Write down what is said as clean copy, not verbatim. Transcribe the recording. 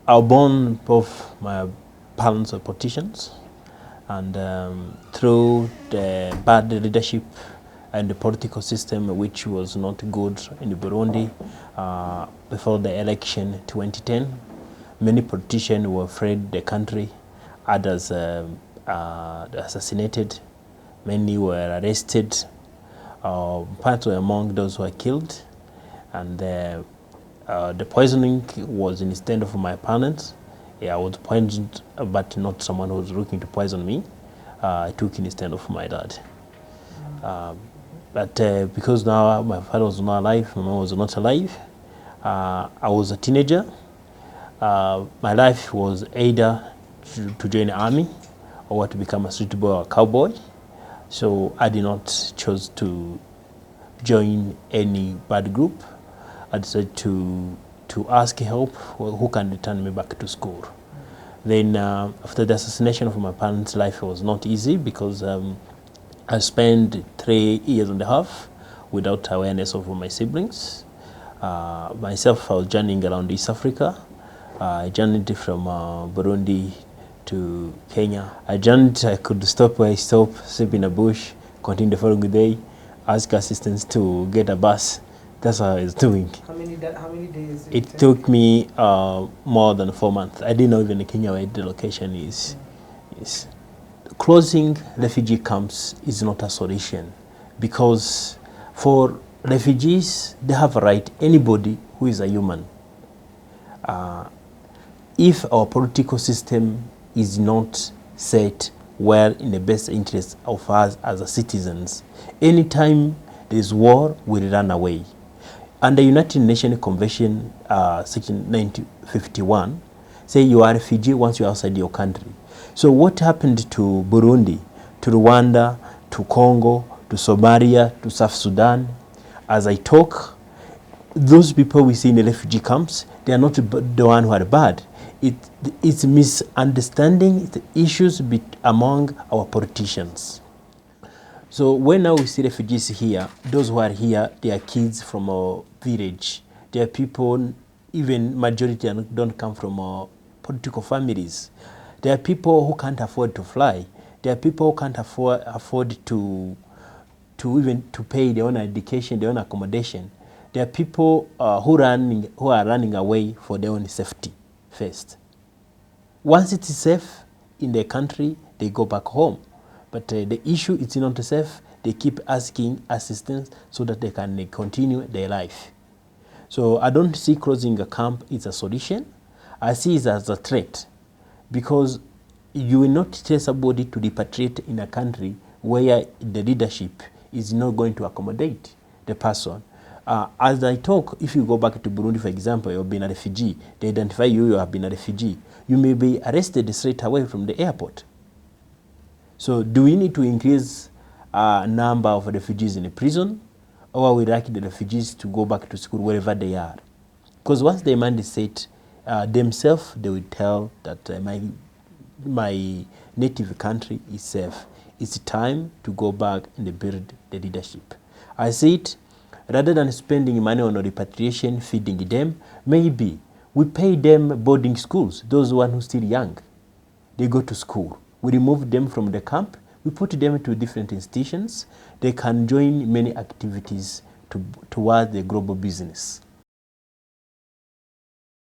I was born, both my parents were politicians, and through the bad leadership and the political system, which was not good in Burundi, before the election 2010, many politicians were afraid the country, others assassinated, many were arrested, parts were among those who were killed, and the poisoning was instead of my parents. Yeah, I was poisoned, but not someone who was looking to poison me. I took instead of my dad. But because now my father was not alive, my mom was not alive, I was a teenager. My life was either to join the army or to become a street boy or a cowboy. So I did not choose to join any bad group. I decided to ask help, who can return me back to school. Then after the assassination of my parents, life was not easy because I spent 3 years and a half without awareness of my siblings. Myself, I was journeying around East Africa. I journeyed from Burundi to Kenya. I could stop where I stop, sleep in a bush, continue the following day, ask assistance to get a bus. That's what I was doing. How many days? It took me more than 4 months. I didn't know even in Kenya where the location is. Yes. Closing refugee camps is not a solution, because for refugees, they have a right, anybody who is a human. If our political system is not set well in the best interest of us as citizens, anytime there is war, we run away. Under United Nations Convention, Section 1951, say you are a refugee once you're outside your country. So what happened to Burundi, to Rwanda, to Congo, to Somalia, to South Sudan? As I talk, those people we see in the refugee camps, they are not the one who are bad. It's misunderstanding, the issues among our politicians. So when now we see refugees here, those who are here, they are kids from a village. They are people, even majority don't come from political families. There are people who can't afford to fly. There are people who can't afford to even to pay their own education, their own accommodation. There are people who are running away for their own safety first. Once it is safe in their country, they go back home. But the issue is not safe. They keep asking assistance so that they can continue their life. So I don't see closing a camp is a solution. I see it as a threat, because you will not tell somebody to repatriate in a country where the leadership is not going to accommodate the person. As I talk, if you go back to Burundi, for example, you've been a refugee, they identify you have been a refugee, you may be arrested straight away from the airport. So do we need to increase number of refugees in the prison, or we like the refugees to go back to school wherever they are? Because once the demand is set, themselves, they will tell that my native country is safe. It's time to go back and build the leadership. I say it, rather than spending money on repatriation, feeding them, maybe we pay them boarding schools, those ones who are still young. They go to school. We remove them from the camp. We put them to different institutions. They can join many activities towards the global business.